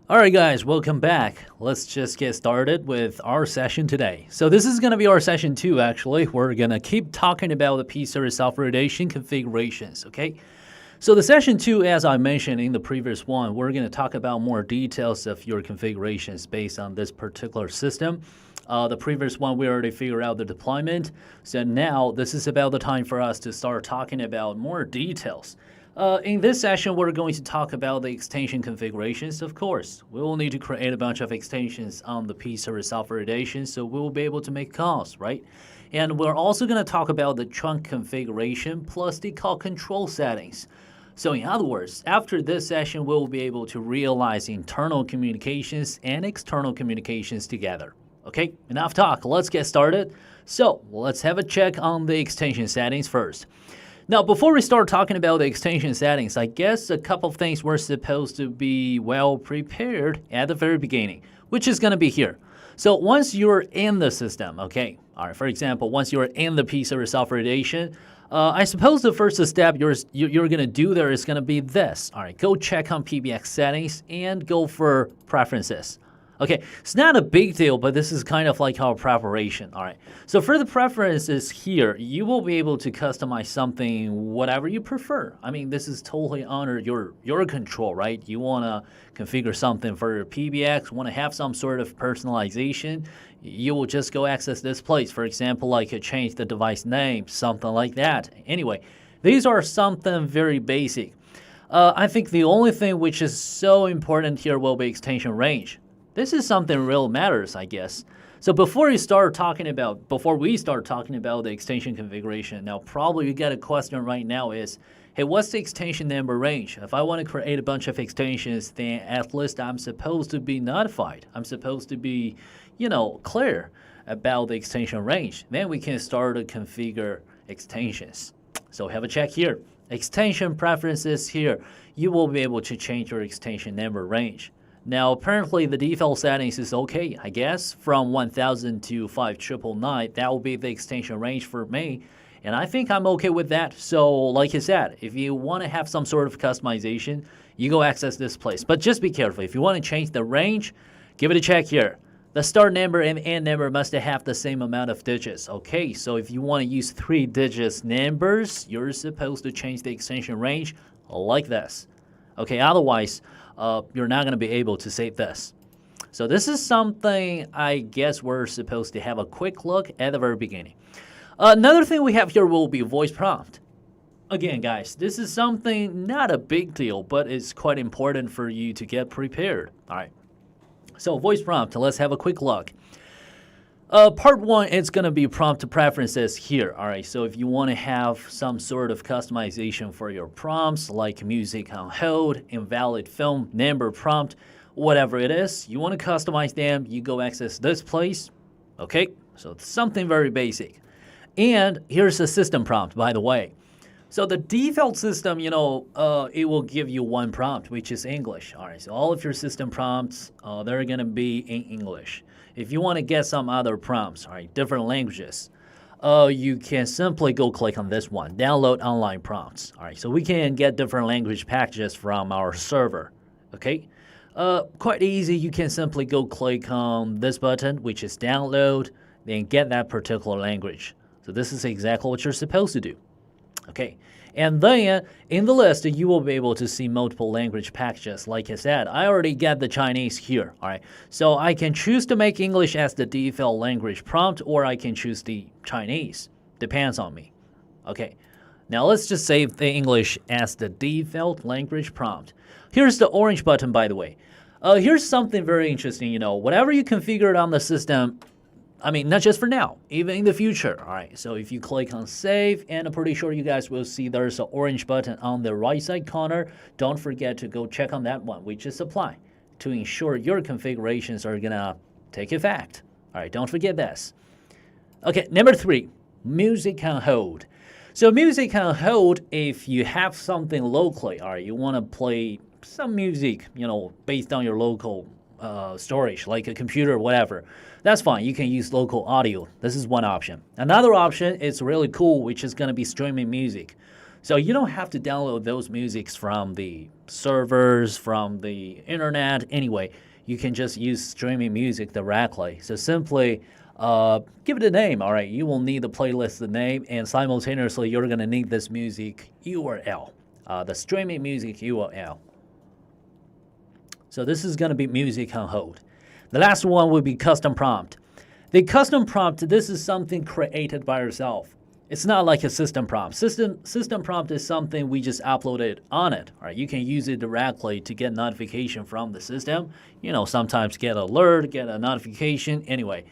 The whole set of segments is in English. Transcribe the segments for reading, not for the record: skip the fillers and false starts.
All right, guys, welcome back. Let's just get started with our session today. So this is going to be our session 2, actually. We're going to keep talking about the P-Series Software Edition configurations, okay? So the session 2, as I mentioned in the previous one, we're going to talk about more details of your configurations based on this particular system. The previous one, we already figured out the deployment. So now this is about the time for us to start talking about more details. In this session, we're going to talk about the extension configurations, of course. We will need to create a bunch of extensions on the P-Series Software Edition, so we will be able to make calls, right? And we're also going to talk about the trunk configuration plus the call control settings. So in other words, after this session, we'll be able to realize internal communications and external communications together. Okay, enough talk. Let's get started. So let's have a check on the extension settings first. Now, before we start talking about the extension settings, I guess a couple of things we're supposed to be well prepared at the very beginning, which is going to be here. So once you're in the system, okay, all right, for example, once you're in the P-Series Software Edition, I suppose the first step you're going to do there is going to be this. All right, go check on PBX Settings and go for Preferences. Okay, it's not a big deal, but this is kind of like our preparation, all right? So for the preferences here, you will be able to customize something whatever you prefer. I mean, this is totally under your control, right? You want to configure something for your PBX, want to have some sort of personalization, you will just go access this place. For example, like change the device name, something like that. Anyway, these are something very basic. I think the only thing which is so important here will be extension range. This is something real matters, I guess. So before we start talking about the extension configuration, now probably you get a question right now is, hey, what's the extension number range? If I want to create a bunch of extensions, then at least I'm supposed to be notified. I'm supposed to be, clear about the extension range. Then we can start to configure extensions. So have a check here. Extension preferences here. You will be able to change your extension number range. Now, apparently the default settings is okay, I guess, from 1000 to 5999. That will be the extension range for me, and I think I'm okay with that. So, like I said, if you want to have some sort of customization, you go access this place. But just be careful. If you want to change the range, give it a check here. The start number and end number must have the same amount of digits. Okay, so if you want to use 3 digits numbers, you're supposed to change the extension range like this. Okay, otherwise, you're not going to be able to save this. So this is something I guess we're supposed to have a quick look at the very beginning. Another thing we have here will be voice prompt. Again, guys, this is something not a big deal, but it's quite important for you to get prepared. All right. So voice prompt, let's have a quick look. Part 1, it's going to be prompt preferences here. All right, so if you want to have some sort of customization for your prompts, like music on hold, invalid film, number prompt, whatever it is, you want to customize them, you go access this place. Okay, so it's something very basic. And here's the system prompt, by the way. So the default system, it will give you one prompt, which is English. All right, so all of your system prompts, they're going to be in English. If you want to get some other prompts, all right, different languages, you can simply go click on this one, download online prompts. All right, so we can get different language packages from our server, okay? Quite easy. You can simply go click on this button, which is download, then get that particular language. So this is exactly what you're supposed to do. Okay, and then in the list, you will be able to see multiple language packages. Like I said, I already got the Chinese here, all right? So I can choose to make English as the default language prompt, or I can choose the Chinese. Depends on me. Okay, now let's just save the English as the default language prompt. Here's the orange button, by the way. Here's something very interesting, whatever you configured on the system, I mean, not just for now, even in the future. All right, so if you click on save, and I'm pretty sure you guys will see there's an orange button on the right side corner. Don't forget to go check on that one, which is apply, to ensure your configurations are gonna take effect. All right, don't forget this. Okay, number 3, music on hold. So music on hold, if you have something locally, all right, you want to play some music, based on your local storage, like a computer or whatever, that's fine. You can use local audio. This is one option. Another option is really cool, which is going to be streaming music. So you don't have to download those musics from the servers, from the internet. Anyway, you can just use streaming music directly. So simply give it a name. All right, you will need the playlist, the name, and simultaneously you're going to need this music URL, the streaming music URL. So this is going to be music on hold. The last one will be custom prompt. The custom prompt, this is something created by yourself. It's not like a system prompt. System prompt is something we just uploaded on it. All right, you can use it directly to get notification from the system. You know, sometimes get alert, get a notification. Anyway,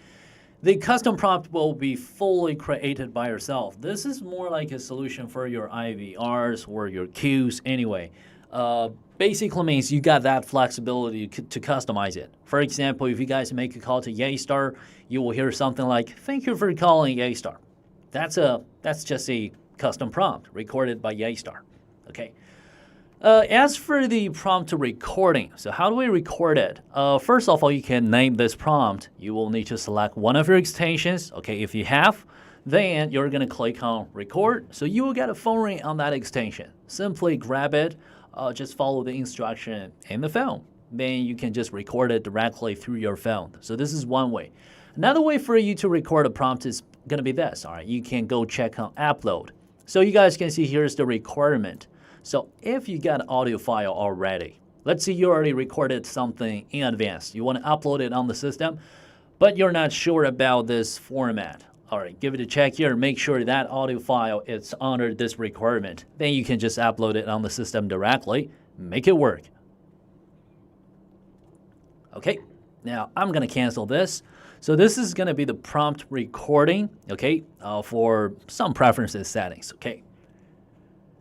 the custom prompt will be fully created by yourself. This is more like a solution for your IVRs or your queues. Anyway, basically means you got that flexibility to customize it. For example, if you guys make a call to Yeastar, you will hear something like, "Thank you for calling Yeastar." That's just a custom prompt recorded by Yeastar. Okay. As for the prompt recording, so how do we record it? First of all, you can name this prompt. You will need to select one of your extensions. Okay, if you have, then you're going to click on record. So you will get a phone ring on that extension. Simply grab it, just follow the instruction in the phone. Then you can just record it directly through your phone. So this is one way. Another way for you to record a prompt is going to be this. All right, you can go check on upload. So you guys can see here's the requirement. So if you got an audio file already, let's say you already recorded something in advance, you want to upload it on the system, but you're not sure about this format. All right, give it a check here, make sure that audio file is under this requirement. Then you can just upload it on the system directly, make it work. Okay, now I'm going to cancel this. So this is going to be the prompt recording, okay, for some preferences settings, okay.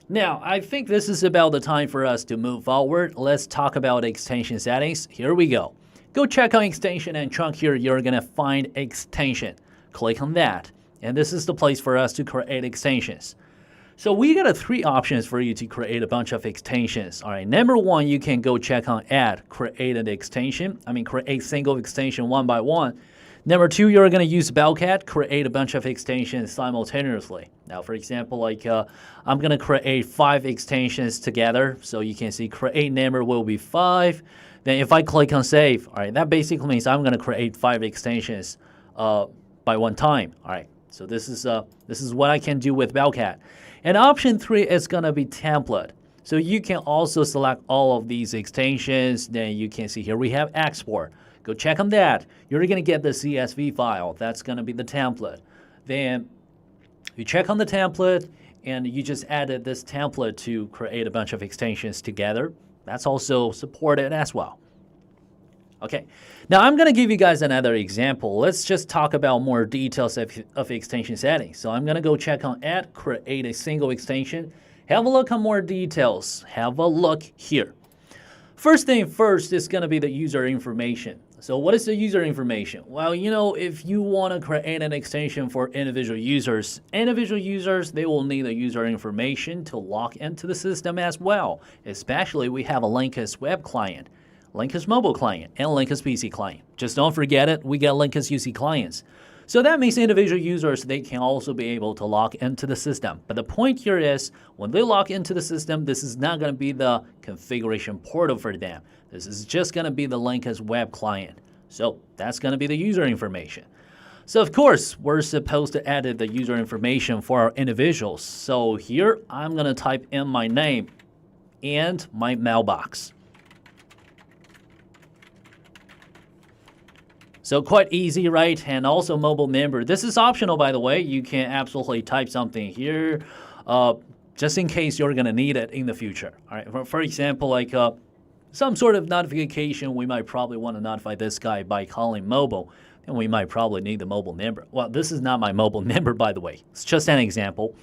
Now, I think this is about the time for us to move forward. Let's talk about extension settings. Here we go. Go check on extension and trunk here. You're going to find extension. Click on that. And this is the place for us to create extensions. So we got three options for you to create a bunch of extensions. All right, number one, you can go check on add, create an extension. Create single extension one by one. Number two, you're going to use Bellcat, create a bunch of extensions simultaneously. Now, for example, like I'm going to create 5 extensions together. So you can see create number will be 5. Then if I click on save, all right, that basically means I'm going to create 5 extensions by one time. All right, so this is what I can do with Bellcat. And option 3 is going to be template. So you can also select all of these extensions. Then you can see here we have export. Go check on that. You're going to get the CSV file. That's going to be the template. Then you check on the template, and you just added this template to create a bunch of extensions together. That's also supported as well. Okay, now I'm going to give you guys another example. Let's just talk about more details of extension settings. So I'm going to go check on add, create a single extension. Have a look on more details. Have a look here. First thing first is going to be the user information. So what is the user information? Well, you know, if you want to create an extension for individual users, they will need the user information to log into the system as well. Especially we have a Linkus web client, Linkus mobile client, and Linkus PC client. Just don't forget it, we get Linkus UC clients. So that means individual users, they can also be able to log into the system. But the point here is, when they log into the system, this is not going to be the configuration portal for them. This is just going to be the Linkus web client. So that's going to be the user information. So of course, we're supposed to edit the user information for our individuals. So here, I'm going to type in my name and my mailbox. So quite easy, right? And also mobile number. This is optional, by the way. You can absolutely type something here just in case you're going to need it in the future. All right. For example, like some sort of notification, we might probably want to notify this guy by calling mobile, and we might probably need the mobile number. Well, this is not my mobile number, by the way. It's just an example.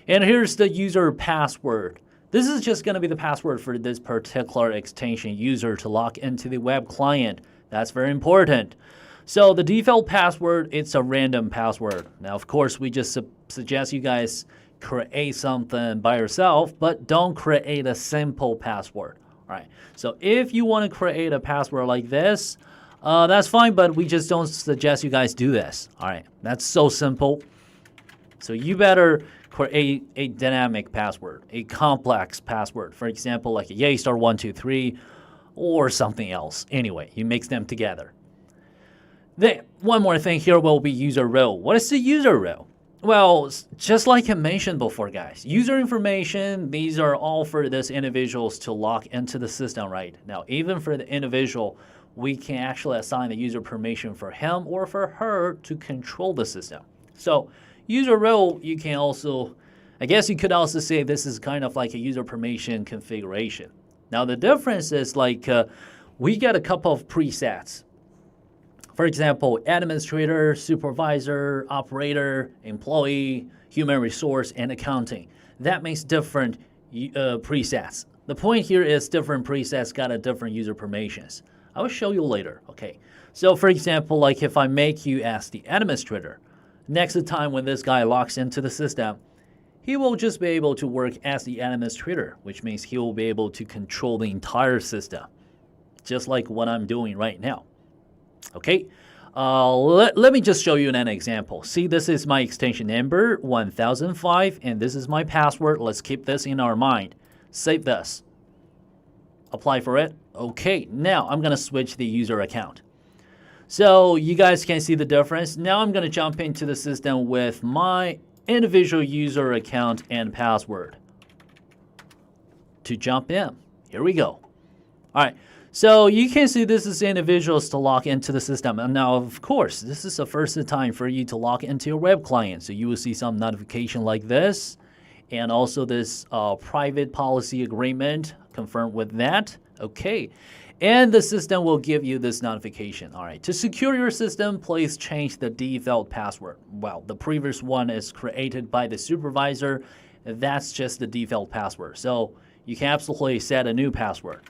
And here's the user password. This is just going to be the password for this particular extension user to log into the web client. That's very important. So the default password, it's a random password. Now, of course, we just suggest you guys create something by yourself, but don't create a simple password. All right. So if you want to create a password like this, that's fine, but we just don't suggest you guys do this. All right. That's so simple. So you better create a dynamic password, a complex password. For example, like a Yeastar123 or something else. Anyway, you mix them together. Then one more thing here will be user role. What is the user role? Well, just like I mentioned before, guys, user information, these are all for this individuals to log into the system, right? Now, even for the individual, we can actually assign the user permission for him or for her to control the system. So user role, you can also, I guess you could also say this is kind of like a user permission configuration. Now, the difference is like we get a couple of presets. For example, administrator, supervisor, operator, employee, human resource, and accounting. That makes different presets. The point here is different presets got a different user permissions. I will show you later, okay? So for example, like if I make you as the administrator, next time when this guy logs into the system, he will just be able to work as the administrator, which means he will be able to control the entire system, just like what I'm doing right now. Okay, let me just show you an example. See, this is my extension number, 1005, and this is my password. Let's keep this in our mind. Save this. Apply for it. Okay, now I'm going to switch the user account. So you guys can see the difference. Now I'm going to jump into the system with my individual user account and password. To jump in, here we go. All right. So you can see this is individuals to log into the system. And now, of course, this is the first time for you to log into your web client. So you will see some notification like this. And also this private policy agreement, confirm with that. Okay. And the system will give you this notification. All right. To secure your system, please change the default password. Well, the previous one is created by the supervisor. That's just the default password. So you can absolutely set a new password.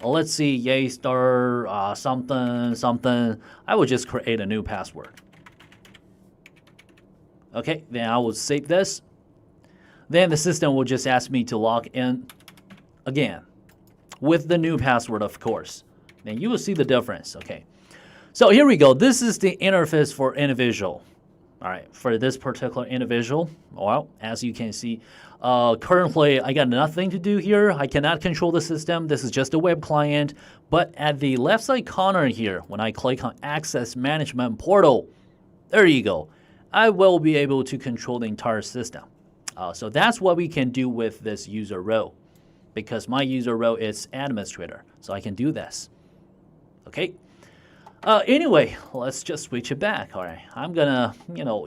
Let's see, Yeastar something. I will just create a new password. Okay, then I will save this. Then the system will just ask me to log in again with the new password, of course. Then you will see the difference. Okay, so here we go. This is the interface for individual. All right, for this particular individual, well, as you can see, currently I got nothing to do here. I cannot control the system. This is just a web client. But at the left side corner here, when I click on Access Management Portal, there you go. I will be able to control the entire system. So that's what we can do with this user role, because my user role is administrator. So I can do this. Okay. Anyway, let's just switch it back. All right, I'm gonna,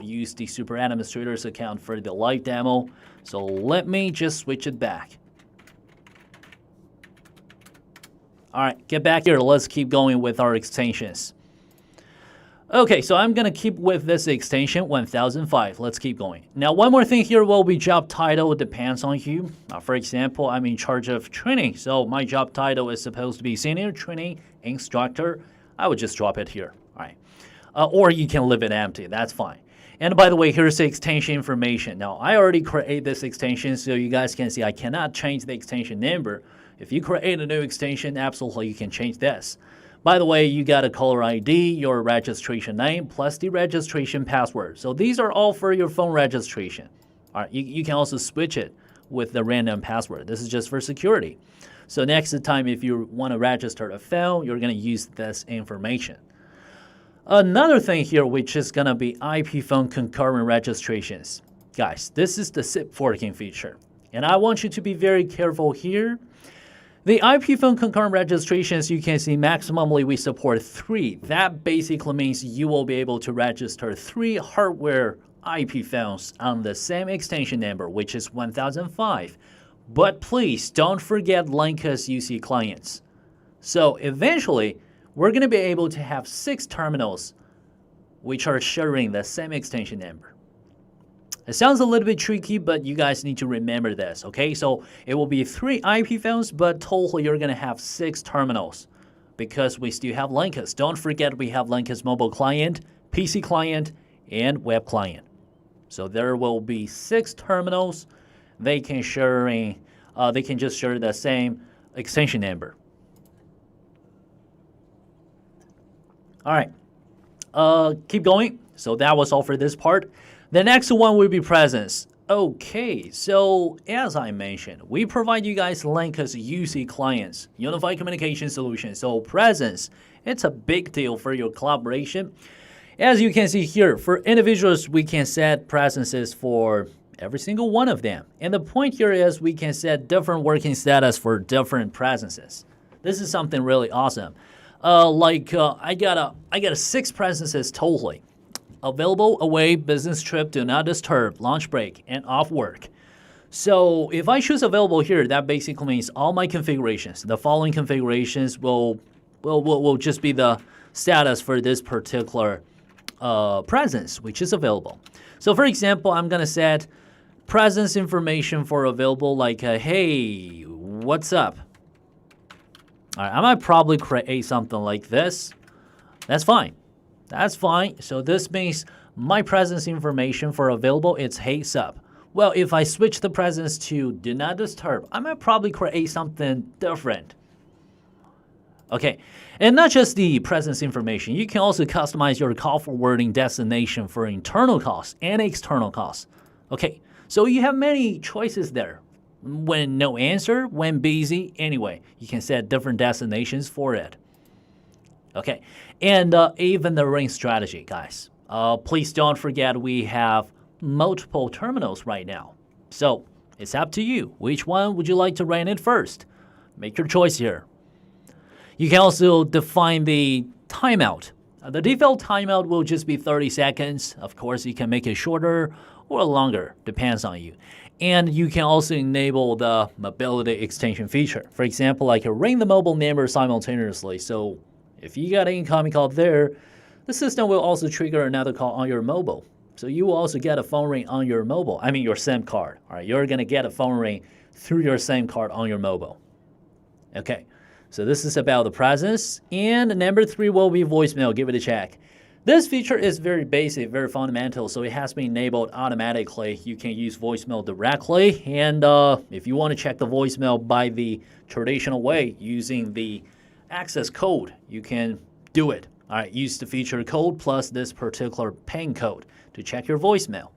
use the super administrator's account for the live demo. So let me just switch it back. All right, get back here. Let's keep going with our extensions. Okay, so I'm gonna keep with this extension 1005. Let's keep going. Now, one more thing here will be job title. It depends on you. For example, I'm in charge of training, so my job title is supposed to be senior training instructor. I would just drop it here, all right? Or you can leave it empty, that's fine. And by the way, here's the extension information. Now, I already created this extension, so you guys can see I cannot change the extension number. If you create a new extension, absolutely you can change this. By the way, you got a caller ID, your registration name, plus the registration password. So these are all for your phone registration. All right, you can also switch it with the random password. This is just for security. So next time if you want to register a phone, you're going to use this information. Another thing here, which is going to be IP phone concurrent registrations. Guys, this is the SIP forking feature. And I want you to be very careful here. The IP phone concurrent registrations, you can see maximally we support 3. That basically means you will be able to register 3 hardware IP phones on the same extension number, which is 1005. But please don't forget Linkus UC clients. So eventually, we're going to be able to have 6 terminals which are sharing the same extension number. It sounds a little bit tricky, but you guys need to remember this, okay? So it will be 3 IP phones, but totally you're going to have 6 terminals because we still have Linkus. Don't forget we have Linkus mobile client, PC client, and web client. So there will be 6 terminals. They can just share the same extension number. All right, keep going. So that was all for this part. The next one will be presence. Okay, so as I mentioned, we provide you guys link as UC clients, Unified Communication Solution. So presence, it's a big deal for your collaboration. As you can see here, for individuals, we can set presences for every single one of them. And the point here is we can set different working status for different presences. This is something really awesome. I got a 6 presences totally. Available, away, business trip, do not disturb, lunch break, and off work. So if I choose available here, that basically means all my configurations, the following configurations will just be the status for this particular presence, which is available. So for example, I'm going to set presence information for available like, hey, what's up? All right, I might probably create something like this. That's fine. That's fine. So this means my presence information for available, it's hey sup. Well, if I switch the presence to do not disturb, I might probably create something different. Okay, and not just the presence information, you can also customize your call forwarding destination for internal costs and external costs. Okay, so you have many choices there. When no answer, when busy, anyway, you can set different destinations for it. Okay, and even the ring strategy, guys. Please don't forget we have multiple terminals right now. So it's up to you. Which one would you like to ring it first? Make your choice here. You can also define the timeout. The default timeout will just be 30 seconds. Of course, you can make it shorter or longer, depends on you. And you can also enable the mobility extension feature. For example, I can ring the mobile number simultaneously. So if you got an incoming call there, the system will also trigger another call on your mobile. So you will also get a phone ring on your mobile. I mean your SIM card. All right, you're going to get a phone ring through your SIM card on your mobile. Okay, so this is about the presence. And number 3 will be voicemail. Give it a check. This feature is very basic, very fundamental, so it has been enabled automatically. You can use voicemail directly, and if you want to check the voicemail by the traditional way, using the access code, you can do it. All right, use the feature code plus this particular PIN code to check your voicemail.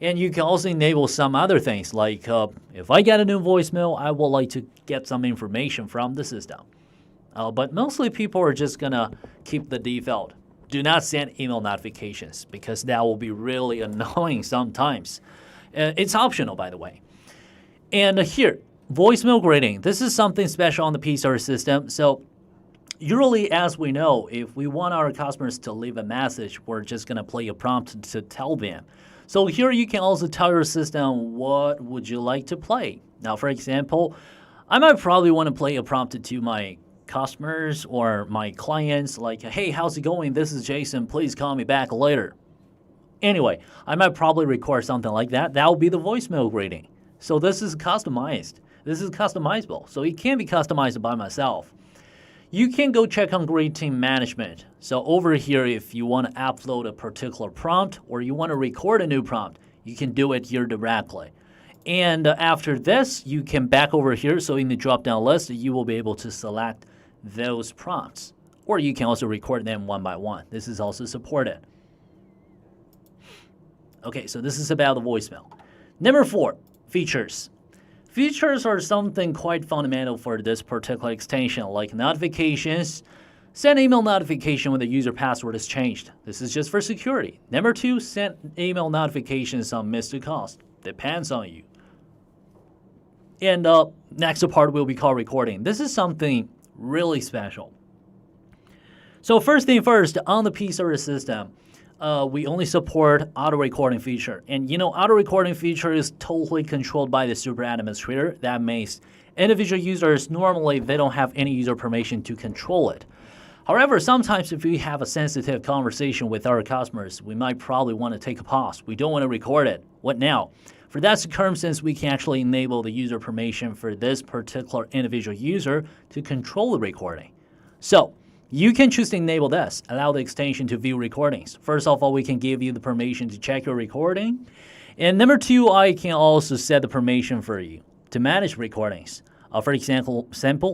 And you can also enable some other things, like if I get a new voicemail, I would like to get some information from the system. But mostly people are just going to keep the default. Do not send email notifications because that will be really annoying sometimes. It's optional, by the way. And here, voicemail grading. This is something special on the P-Series system. So usually, as we know, if we want our customers to leave a message, we're just going to play a prompt to tell them. So here you can also tell your system what would you like to play. Now, for example, I might probably want to play a prompt to my customers or my clients like, hey, how's it going? This is Jason. Please call me back later. Anyway, I might probably record something like that. That will be the voicemail grading. So this is customized. This is customizable. So it can be customized by myself. You can go check on greeting management. So over here, if you want to upload a particular prompt or you want to record a new prompt, you can do it here directly. And after this, you can back over here. So in the drop-down list, you will be able to select those prompts. Or you can also record them one by one. This is also supported. Okay, so this is about the voicemail. Number 4, features. Features are something quite fundamental for this particular extension, like notifications. Send email notification when the user password is changed. This is just for security. Number 2, send email notifications on missed calls. Depends on you. And next part will be call recording. This is something really special. So first thing first, on the P-Series system, we only support auto recording feature. And you know, auto recording feature is totally controlled by the super administrator. That means individual users, normally they don't have any user permission to control it. However, sometimes if we have a sensitive conversation with our customers, we might probably want to take a pause. We don't want to record it. What now? For that circumstance, we can actually enable the user permission for this particular individual user to control the recording. So you can choose to enable this, allow the extension to view recordings. First of all, we can give you the permission to check your recording. And number 2, I can also set the permission for you to manage recordings. For example,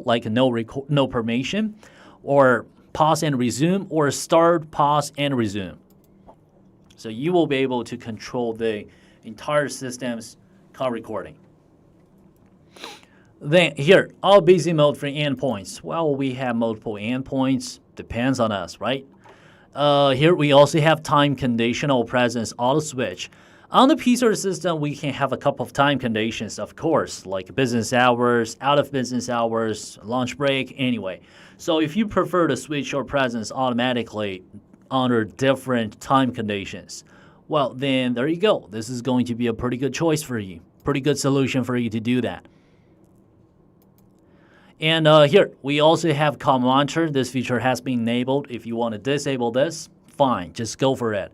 like no permission, or pause and resume, or start, pause, and resume. So you will be able to control the entire system's call recording. Then here, all busy mode for endpoints. Well, we have multiple endpoints. Depends on us, right? Here we also have time conditional presence auto switch. On the P-Series system, we can have a couple of time conditions, of course, like business hours, out of business hours, lunch break, anyway. So if you prefer to switch your presence automatically under different time conditions, well, then there you go. This is going to be a pretty good choice for you, pretty good solution for you to do that. And here, we also have call monitor. This feature has been enabled. If you want to disable this, fine, just go for it.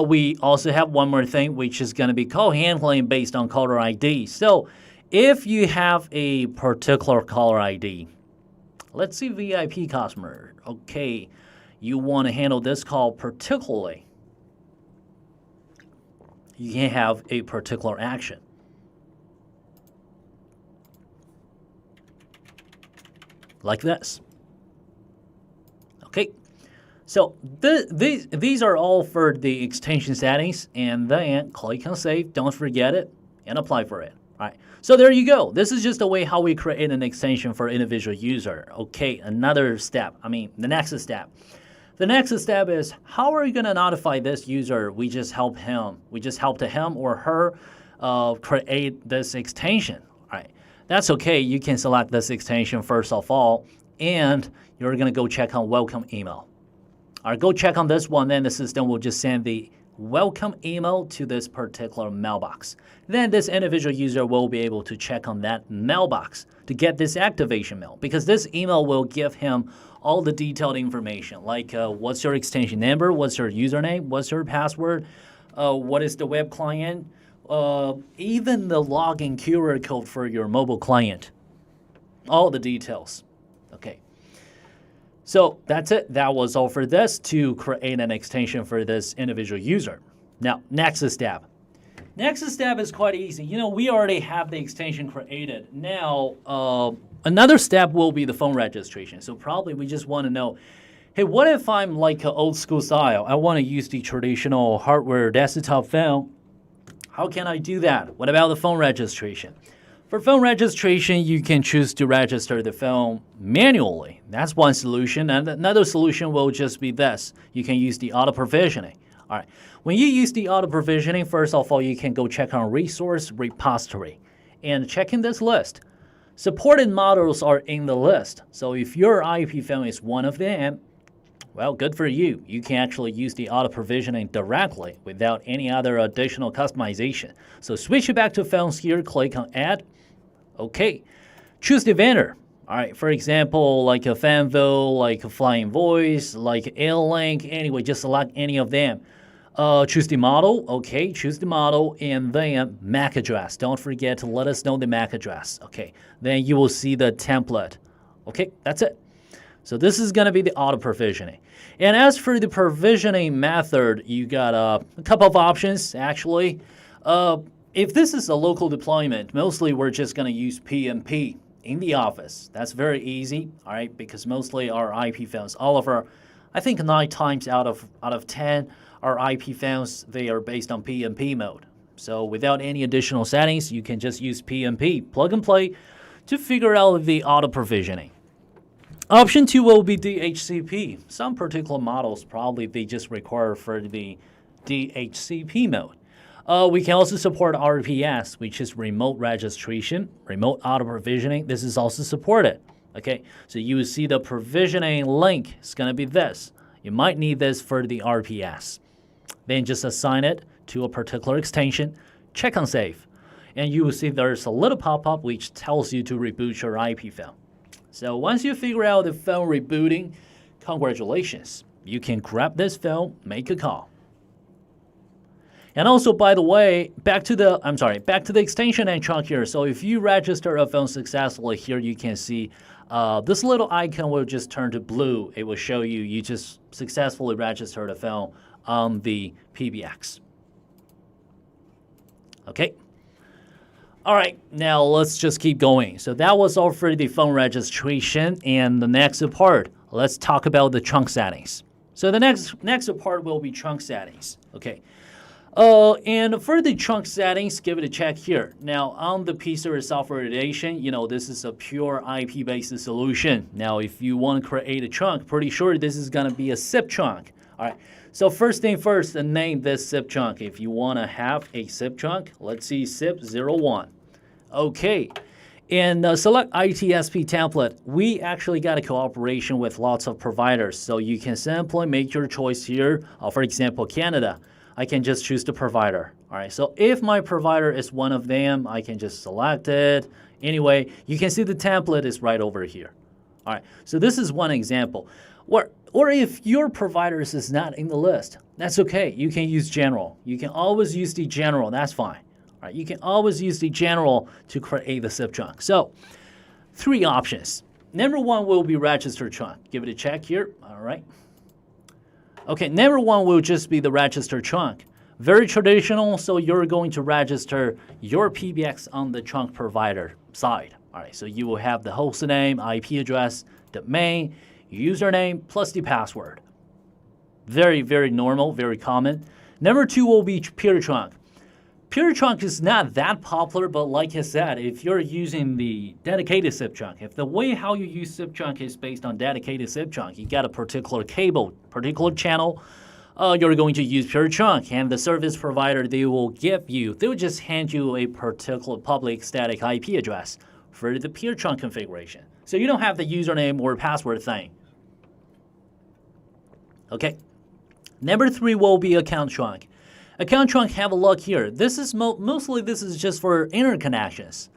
We also have one more thing, which is going to be call handling based on caller ID. So if you have a particular caller ID, let's see VIP customer. Okay, you want to handle this call particularly. You can have a particular action. Like this. Okay, so these are all for the extension settings, and then click on save, don't forget it, and apply for it. All right, so there you go. This is just a way how we create an extension for individual user. Okay, another step, the next step. The next step is how are you going to notify this user we just helped him or her create this extension. All right. That's okay. You can select this extension first of all, and you're going to go check on welcome email. All right, go check on this one, then the system will just send the welcome email to this particular mailbox. Then this individual user will be able to check on that mailbox to get this activation mail, because this email will give him all the detailed information, like what's your extension number, what's your username, what's your password, what is the web client, even the login QR code for your mobile client, all the details. Okay, so that's it. That was all for this to create an extension for this individual user. Now, next step. Next step is quite easy. We already have the extension created. Now, another step will be the phone registration. So probably we just want to know, hey, what if I'm like an old school style? I want to use the traditional hardware desktop phone. How can I do that? What about the phone registration? For phone registration, you can choose to register the phone manually. That's one solution. And another solution will just be this. You can use the auto provisioning. All right. When you use the auto provisioning, first of all, you can go check on resource repository and check in this list. Supported models are in the list. So if your IP phone is one of them, well, good for you. You can actually use the auto provisioning directly without any other additional customization. So switch it back to phones here, click on add. Okay, choose the vendor. All right, for example, like a Fanvo, like a Flying Voice, like Airlink, anyway, just select any of them. Choose the model. Okay, choose the model, and then MAC address. Don't forget to let us know the MAC address. Okay, then you will see the template. Okay, that's it. So this is going to be the auto provisioning. And as for the provisioning method, you got a couple of options, actually. If this is a local deployment, mostly we're just going to use PMP in the office. That's very easy, all right, because mostly our IP phones, all of our, I think 9 times out of 10, our IP phones, they are based on PMP mode. So without any additional settings, you can just use PMP, plug and play, to figure out the auto provisioning. Option 2 will be DHCP. Some particular models probably they just require for the DHCP mode. We can also support RPS, which is remote registration, remote auto provisioning. This is also supported. Okay, so you will see the provisioning link is going to be this. You might need this for the RPS. Then just assign it to a particular extension, check on save, and you will see there's a little pop-up which tells you to reboot your IP phone. So once you figure out the phone rebooting, congratulations. You can grab this phone, make a call. And also, by the way, back to the extension and chunk here. So if you register a phone successfully here, you can see this little icon will just turn to blue. It will show you just successfully registered a phone on the PBX. Okay. All right, now let's just keep going. So that was all for the phone registration. And the next part, let's talk about the trunk settings. So the next part will be trunk settings. Okay. And for the trunk settings, give it a check here. Now, on the P-Series Software Edition, this is a pure IP-based solution. Now, if you want to create a trunk, pretty sure this is going to be a zip trunk. All right. So first thing first, name this zip trunk. If you want to have a zip trunk, let's see zip 01. Okay. And select ITSP template. We actually got a cooperation with lots of providers, so you can simply make your choice here. For example, Canada. I can just choose the provider. All right, so if my provider is one of them, I can just select it. Anyway, you can see the template is right over here. All right, so this is one example. Or if your provider is not in the list, that's okay. You can use general. You can always use the general. That's fine. All right, you can always use the general to create the zip trunk. So, 3 options. Number 1 will be registered trunk. Give it a check here. All right. Okay, number 1 will just be the registered trunk. Very traditional, so you're going to register your PBX on the trunk provider side. All right, so you will have the host name, IP address, domain, username, plus the password. Very, very normal, very common. Number 2 will be pure trunk. Pure trunk is not that popular, but like I said, if you're using the dedicated zip trunk, if the way how you use zip trunk is based on dedicated zip trunk, you got a particular cable, particular channel, you're going to use pure trunk, and the service provider, they will just hand you a particular public static IP address for the pure trunk configuration. So you don't have the username or password thing. Okay. Number 3 will be account trunk. Account trunk, have a look here. This is mostly just for interconnections.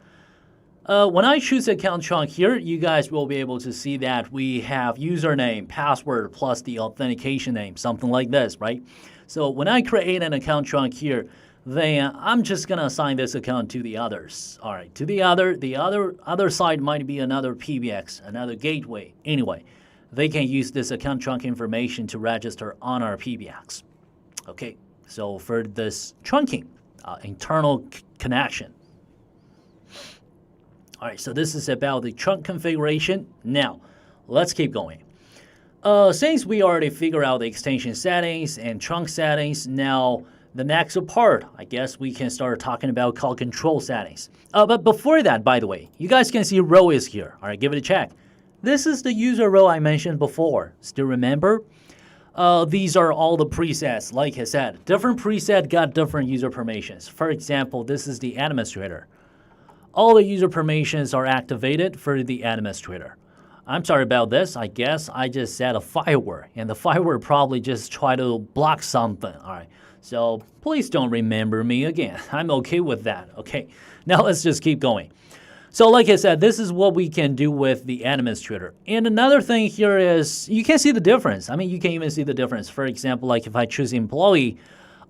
When I choose account trunk here, you guys will be able to see that we have username, password, plus the authentication name, something like this, right? So when I create an account trunk here, then I'm just gonna assign this account to the others. All right, to the other side might be another PBX, another gateway. Anyway, they can use this account trunk information to register on our PBX. Okay. So for this trunking, internal connection. All right, so this is about the trunk configuration. Now, let's keep going. Since we already figured out the extension settings and trunk settings, now the next part, I guess we can start talking about call control settings. But before that, by the way, you guys can see row is here. All right, give it a check. This is the user row I mentioned before. Still remember? These are all the presets, like I said. Different preset got different user permissions. For example, this is the administrator. All the user permissions are activated for the administrator. I'm sorry about this. I guess I just said a firewall, and the firewall probably just tried to block something. All right, so please don't remember me again. I'm okay with that. Okay, now let's just keep going. So like I said, this is what we can do with the administrator. And another thing here is you can see the difference. I mean, you can even see the difference. For example, like if I choose employee,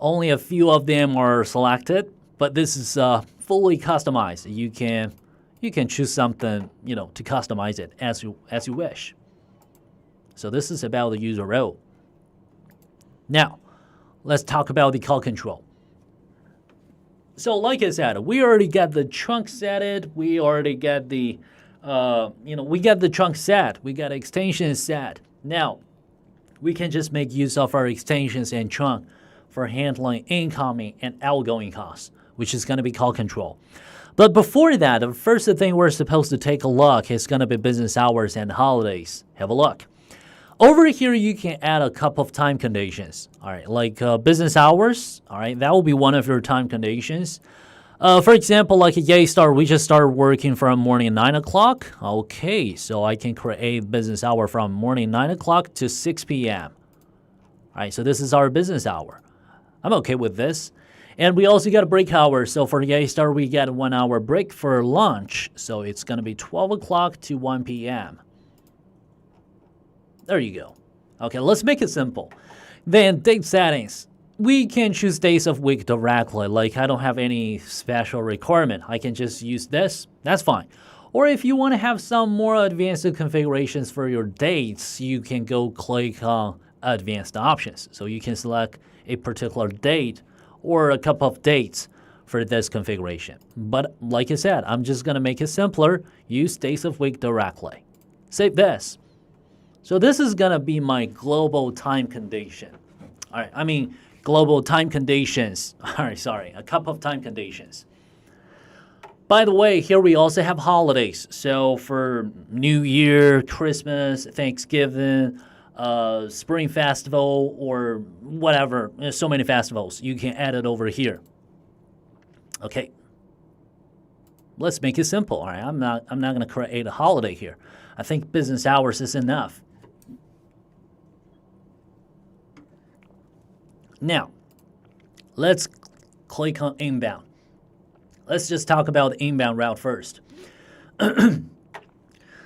only a few of them are selected, but this is fully customized. You can choose something, to customize it as you wish. So this is about the user row. Now, let's talk about the call control. So like I said, we already got the trunk set. We already got the, we got the trunk set. We got extension set. Now, we can just make use of our extensions and trunk for handling incoming and outgoing calls, which is going to be call control. But before that, the first thing we're supposed to take a look is going to be business hours and holidays. Have a look. Over here, you can add a couple of time conditions. All right, like business hours. All right, that will be one of your time conditions. For example, like a Yeastar, we just started working from morning 9 o'clock. Okay, so I can create business hour from morning 9 o'clock to 6 p.m. All right, so this is our business hour. I'm okay with this. And we also got a break hour. So for Yeastar, we get a 1 hour break for lunch. So it's going to be 12 o'clock to 1 p.m. There you go. Okay, let's make it simple. Then date settings. We can choose days of week directly. Like I don't have any special requirement. I can just use this. That's fine. Or if you want to have some more advanced configurations for your dates, you can go click on advanced options. So you can select a particular date or a couple of dates for this configuration. But like I said, I'm just going to make it simpler. Use days of week directly. Save this. So this is going to be my global time condition. All right, I mean, global time conditions. Sorry, a couple of time conditions. By the way, here we also have holidays. So for New Year, Christmas, Thanksgiving, Spring Festival, or whatever, there's so many festivals, you can add it over here. Okay. Let's make it simple. All right, I'm not going to create a holiday here. I think business hours is enough. Now, let's click on inbound. Let's just talk about the inbound route first.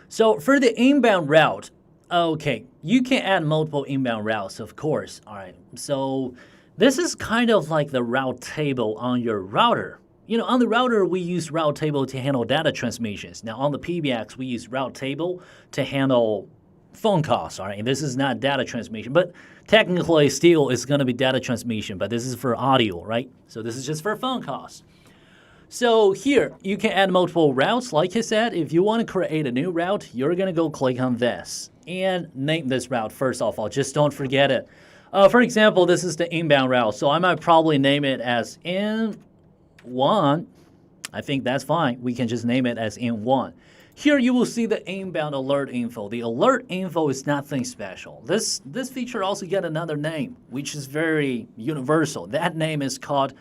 So for the inbound route, okay, you can add multiple inbound routes, of course. All right, so this is kind of like the route table on your router. You know, on the router, we use route table to handle data transmissions. Now, on the PBX, we use route table to handle phone calls. All right, and this is not data transmission, but technically still it's going to be data transmission, but this is for audio, right? So this is just for phone calls. So here, you can add multiple routes. Like I said, if you want to create a new route, you're going to go click on this and name this route first of all. Just don't forget it. For example, this is the inbound route, so I might probably name it as N1. I think that's fine. We can just name it as N1. Here you will see the inbound alert info. The alert info is nothing special. This feature also get another name, which is very universal. That name is called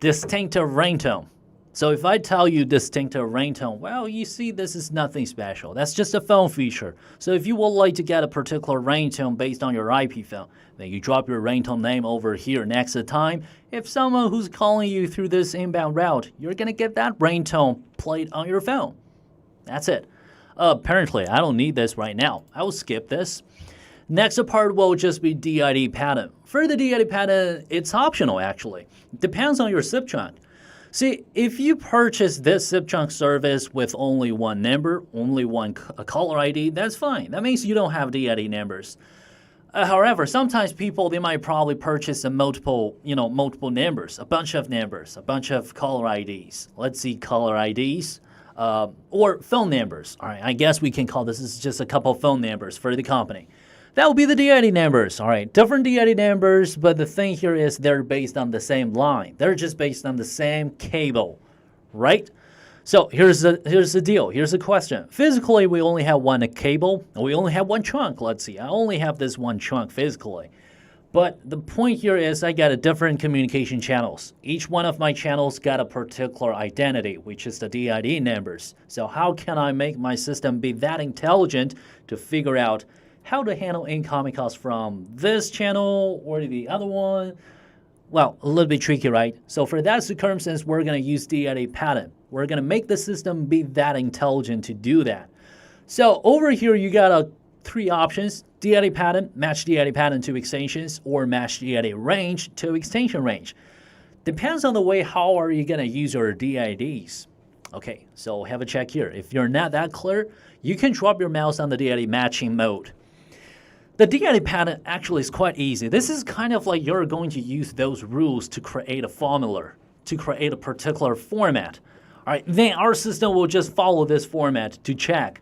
distinctive ringtone. So if I tell you distinctive ringtone, well, you see this is nothing special. That's just a phone feature. So if you would like to get a particular ringtone based on your IP phone, then you drop your ringtone name over here next to time. If someone who's calling you through this inbound route, you're going to get that ringtone played on your phone. That's it. Apparently, I don't need this right now. I will skip this. Next part will just be DID pattern. For the DID pattern, it's optional actually. Depends on your SIP trunk. See, if you purchase this SIP trunk service with only one number, only one caller ID, that's fine. That means you don't have DID numbers. However, sometimes people, they might probably purchase multiple numbers, a bunch of numbers, a bunch of caller IDs. Let's see caller IDs. Or phone numbers. All right, I guess we can call this is just a couple of phone numbers for the company. That will be the DID numbers. All right, different DID numbers, but the thing here is they're based on the same line. They're just based on the same cable, right? So here's the deal. Here's the question. Physically, we only have one cable. We only have one trunk. Let's see. I only have this one trunk physically. But the point here is I got a different communication channels. Each one of my channels got a particular identity, which is the DID numbers. So how can I make my system be that intelligent to figure out how to handle incoming calls from this channel or the other one? Well, a little bit tricky, right? So for that circumstance, we're going to use DID pattern. We're going to make the system be that intelligent to do that. So over here, you got three options: DID pattern, match DID pattern to extensions, or match DID range to extension range. Depends on the way how are you going to use your DIDs. Okay, so have a check here. If you're not that clear, you can drop your mouse on the DID matching mode. The DID pattern actually is quite easy. This is kind of like you're going to use those rules to create a formula, to create a particular format. All right, then our system will just follow this format to check.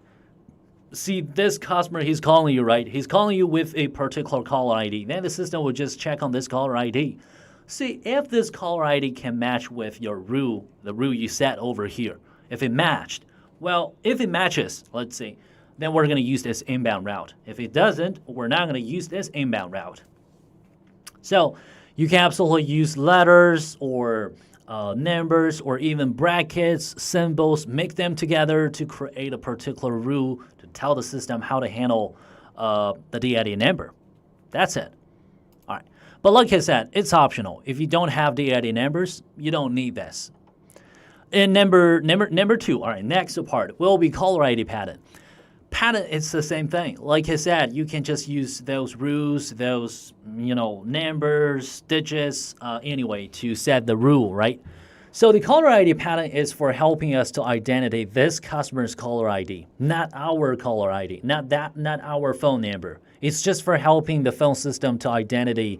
See, this customer, he's calling you, right? He's calling you with a particular caller ID. Then the system will just check on this caller ID. See, if this caller ID can match with your rule, the rule you set over here. If it matched, well, if it matches, let's see, then we're going to use this inbound route. If it doesn't, we're not going to use this inbound route. So you can absolutely use letters or numbers or even brackets, symbols, mix them together to create a particular rule to tell the system how to handle the DID number. That's it. All right. But like I said, it's optional. If you don't have DID numbers, you don't need this. And number two, all right, next part will be caller ID pattern. Pattern, it's the same thing. Like I said, you can just use those rules, those, numbers, digits, anyway, to set the rule, right? So the caller ID pattern is for helping us to identify this customer's caller ID, not our caller ID, not our phone number. It's just for helping the phone system to identify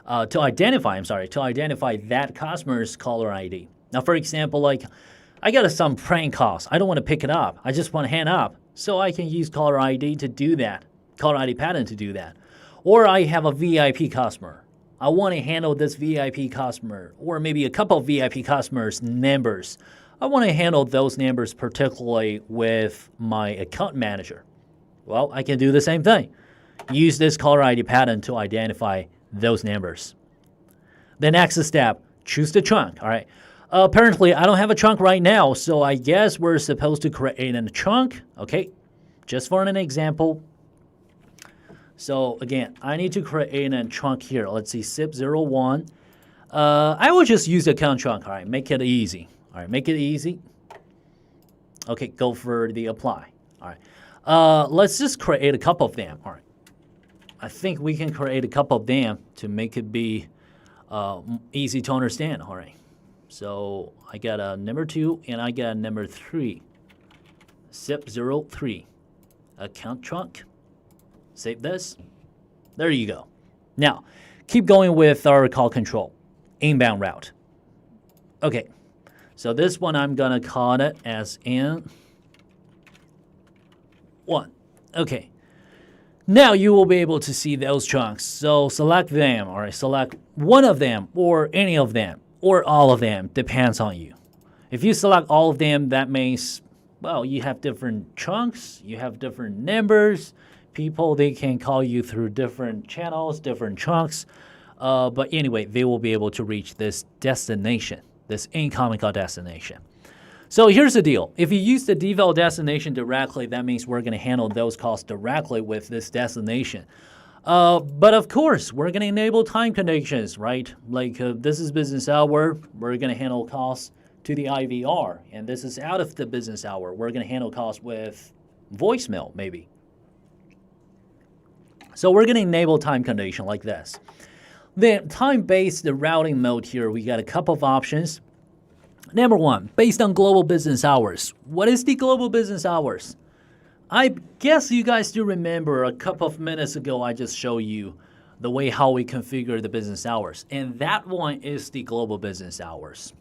that customer's caller ID. Now, for example, like I got some prank calls. I don't want to pick it up. I just want to hang up. So I can use caller ID to do that, caller ID pattern to do that. Or I have a VIP customer. I want to handle this VIP customer or maybe a couple of VIP customers' numbers. I want to handle those numbers particularly with my account manager. Well, I can do the same thing. Use this caller ID pattern to identify those numbers. The next step, choose the chunk. All right. Apparently, I don't have a chunk right now, so I guess we're supposed to create a chunk. Okay. Just for an example. So again, I need to create a chunk here. Let's see, SIP01. I will just use the account chunk. All right, make it easy. All right, make it easy. Okay, go for the apply. All right, let's just create a couple of them. All right, I think we can create a couple of them to make it be easy to understand. All right, so I got a number 2 and I got a number 3. SIP03, account chunk. Save this. There you go. Now, keep going with our call control. Inbound route. Okay, so this one I'm going to call it as N1. Okay, now you will be able to see those chunks. So select them, all right, select one of them or any of them or all of them, depends on you. If you select all of them, that means, well, you have different chunks, you have different numbers, people, they can call you through different channels, different chunks. But anyway, they will be able to reach this destination, this incoming call destination. So here's the deal. If you use the default destination directly, that means we're going to handle those calls directly with this destination. But of course, we're going to enable time conditions, right? Like this is business hour, we're going to handle calls to the IVR. And this is out of the business hour. We're going to handle calls with voicemail, maybe. So we're going to enable time condition like this. Then time-based routing mode here, we got a couple of options. Number 1, based on global business hours. What is the global business hours? I guess you guys do remember a couple of minutes ago I just showed you the way how we configure the business hours. And that one is the global business hours,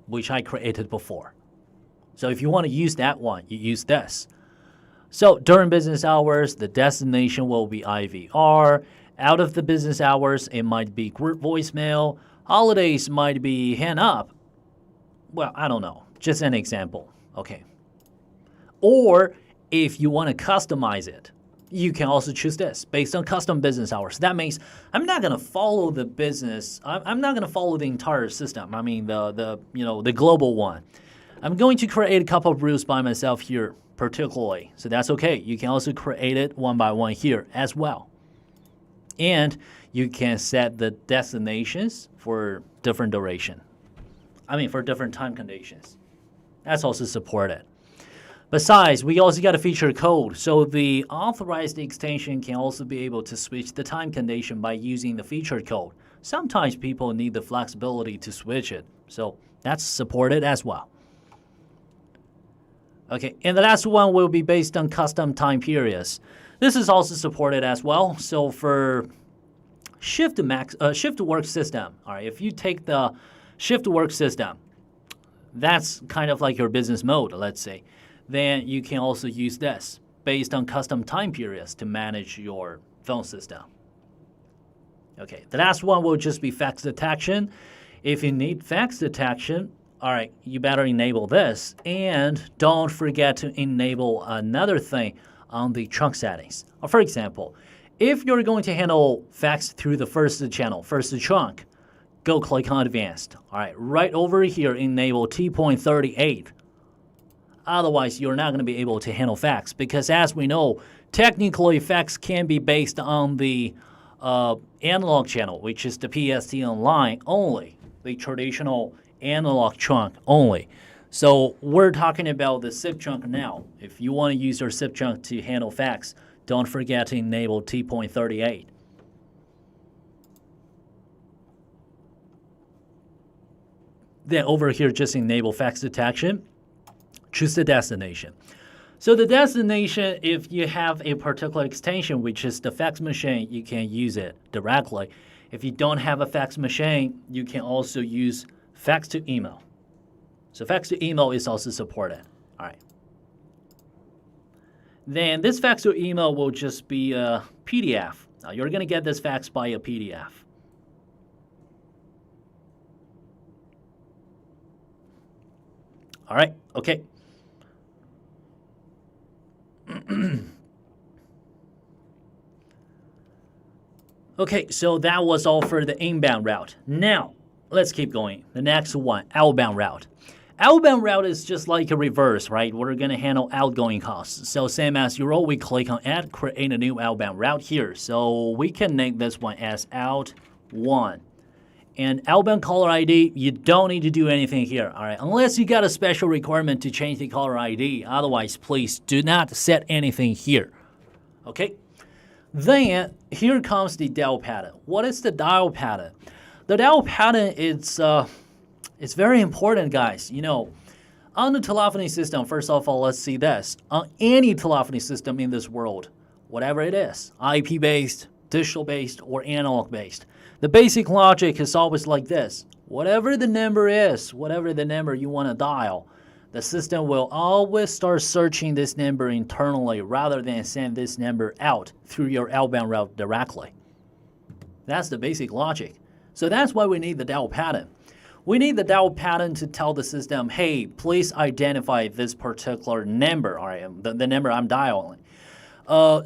which I created before. So if you want to use that one, you use this. So during business hours, the destination will be IVR. Out of the business hours, it might be group voicemail. Holidays might be hand up. Well, I don't know. Just an example. Okay. Or if you want to customize it, you can also choose this based on custom business hours. That means I'm not going to follow the business. I'm not going to follow the entire system. I mean the global one. I'm going to create a couple of rules by myself here particularly. So that's okay. You can also create it one by one here as well. And you can set the destinations for different duration. I mean, for different time conditions. That's also supported. Besides, we also got a feature code. So the authorized extension can also be able to switch the time condition by using the feature code. Sometimes people need the flexibility to switch it. So that's supported as well. Okay, and the last one will be based on custom time periods. This is also supported as well. So for shift work system, all right, if you take the shift work system, that's kind of like your business mode, let's say, then you can also use this based on custom time periods to manage your phone system. Okay, the last one will just be fax detection. If you need fax detection, all right, you better enable this. And don't forget to enable another thing on the trunk settings. For example, if you're going to handle fax through the first channel, first trunk, go click on Advanced. All right, right over here, enable T.38. Otherwise, you're not going to be able to handle fax because as we know, technically fax can be based on the analog channel, which is the PSTN line only, the traditional analog trunk only. So we're talking about the SIP trunk now. If you want to use your SIP trunk to handle fax, don't forget to enable T.38. Then over here, just enable fax detection. Choose the destination. So the destination, if you have a particular extension, which is the fax machine, you can use it directly. If you don't have a fax machine, you can also use fax to email. So fax to email is also supported. All right. Then this fax to email will just be a PDF. Now you're going to get this fax by a PDF. All right, okay. Okay, so that was all for the inbound route. Now, let's keep going. The next one, outbound route. Outbound route is just like a reverse, right? We're going to handle outgoing costs. So same as your role, we click on add, create a new outbound route here. So we can name this one as out 1. And outbound caller ID, you don't need to do anything here, all right? Unless you got a special requirement to change the caller ID. Otherwise, please do not set anything here, okay? Then here comes the dial pattern. What is the dial pattern? The dial pattern is it's very important, guys. You know, on the telephony system, first of all, let's see this. On any telephony system in this world, whatever it is, IP-based, digital-based, or analog-based, the basic logic is always like this. Whatever the number is, whatever the number you want to dial, the system will always start searching this number internally rather than send this number out through your outbound route directly. That's the basic logic. So that's why we need the dial pattern. We need the dial pattern to tell the system, hey, please identify this particular number, all right, the number I'm dialing.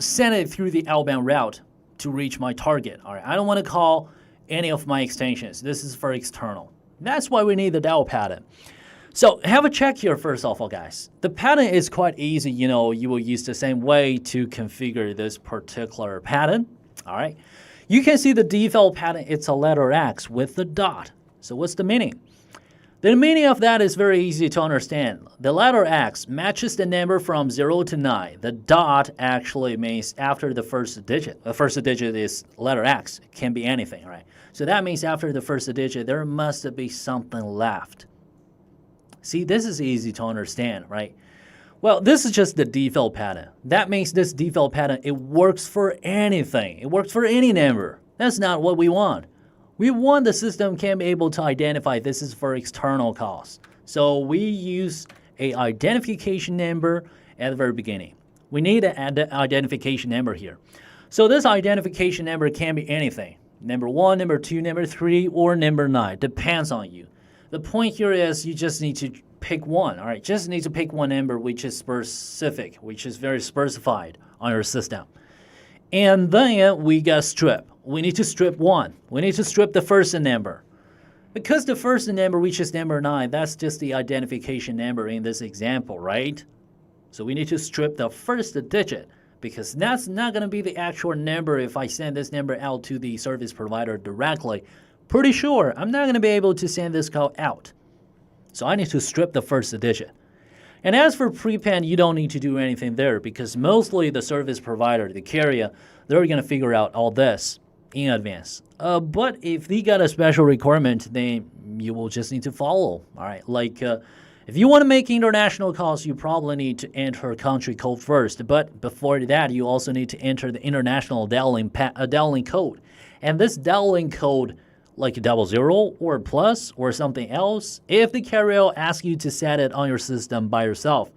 Send it through the outbound route to reach my target. All right, I don't want to call any of my extensions. This is for external. That's why we need the dial pattern. So have a check here first of all, guys. The pattern is quite easy. You know, you will use the same way to configure this particular pattern. All right. You can see the default pattern. It's a letter X with the dot. So what's the meaning? The meaning of that is very easy to understand. The letter X matches the number from 0 to 9. The dot actually means after the first digit. The first digit is letter X. It can be anything, right? So that means after the first digit, there must be something left. See, this is easy to understand, right? Well, this is just the default pattern. That means this default pattern, it works for anything. It works for any number. That's not what we want. We want the system can be able to identify this is for external calls. So we use a identification number at the very beginning. We need an identification number here. So this identification number can be anything. Number 1, number 2, number 3, or number 9. Depends on you. The point here is you just need to pick one, all right? Just need to pick one number which is specific, which is very specified on your system. And then we got strip. We need to strip 1. We need to strip the first number. Because the first number, which is number 9, that's just the identification number in this example, right? So we need to strip the first digit because that's not going to be the actual number if I send this number out to the service provider directly. Pretty sure I'm not going to be able to send this call out. So I need to strip the first digit. And as for prepend, you don't need to do anything there because mostly the service provider, the carrier, they're going to figure out all this in advance. But if they got a special requirement, then you will just need to follow. All right, like if you want to make international calls, you probably need to enter country code first. But before that, you also need to enter the international dialing code. And this dialing code, like 00 or plus or something else, if the carrier asks you to set it on your system by yourself,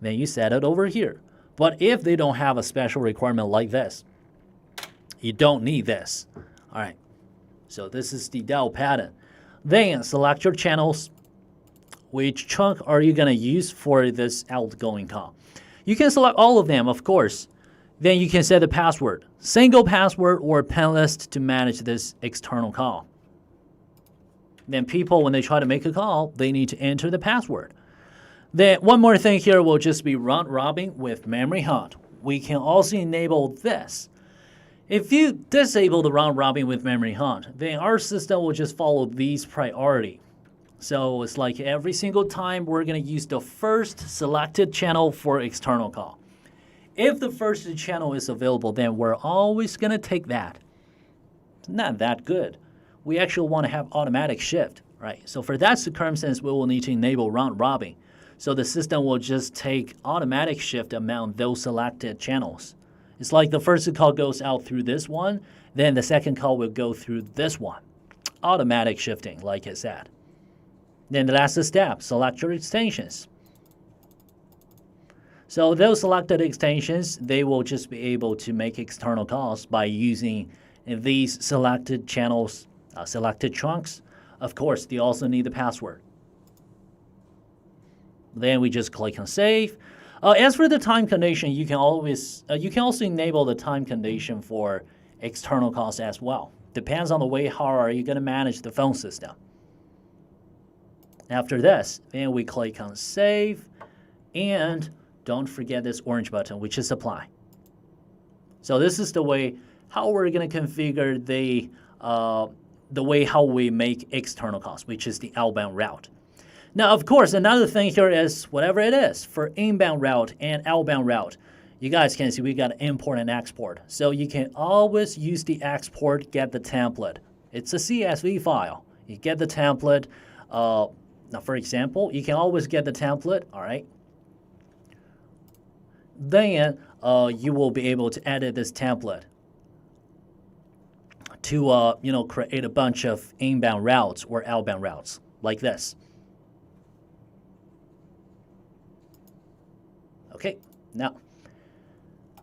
then you set it over here. But if they don't have a special requirement like this, you don't need this. All right, so this is the dial pattern. Then select your channels. Which chunk are you going to use for this outgoing call? You can select all of them, of course. Then you can set the password, single password or pen list to manage this external call. Then people, when they try to make a call, they need to enter the password. Then one more thing here will just be round robin with memory hunt. We can also enable this. If you disable the round robin with memory hunt, then our system will just follow these priority. So it's like every single time we're going to use the first selected channel for external call. If the first channel is available, then we're always going to take that. It's not that good. We actually want to have automatic shift, right? So for that circumstance, we will need to enable round robin. So the system will just take automatic shift among those selected channels. It's like the first call goes out through this one, then the second call will go through this one. Automatic shifting, like I said. Then the last step, select your extensions. So those selected extensions, they will just be able to make external calls by using these selected channels, selected chunks. Of course, they also need the password. Then we just click on save. As for the time condition, you can also enable the time condition for external calls as well. Depends on the way how are you going to manage the phone system. After this, then we click on save, and don't forget this orange button, which is apply. So this is the way how we're going to configure the way how we make external calls, which is the outbound route. Now, of course, another thing here is whatever it is for inbound route and outbound route. You guys can see we got import and export. So you can always use the export, get the template. It's a CSV file. You get the template. Now, for example, you can always get the template, all right? Then you will be able to edit this template to create a bunch of inbound routes or outbound routes like this. Okay, now,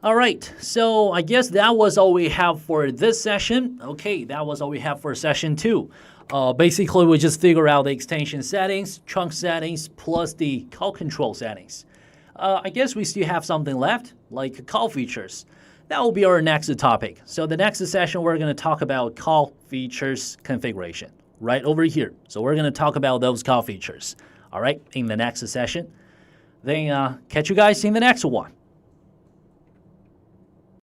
all right, so I guess that was all we have for this session. Okay, that was all we have for session 2. Basically, we just figure out the extension settings, trunk settings, plus the call control settings. I guess we still have something left, like call features. That will be our next topic. So the next session, we're going to talk about call features configuration right over here. So we're going to talk about those call features, all right, in the next session. Then catch you guys in the next one.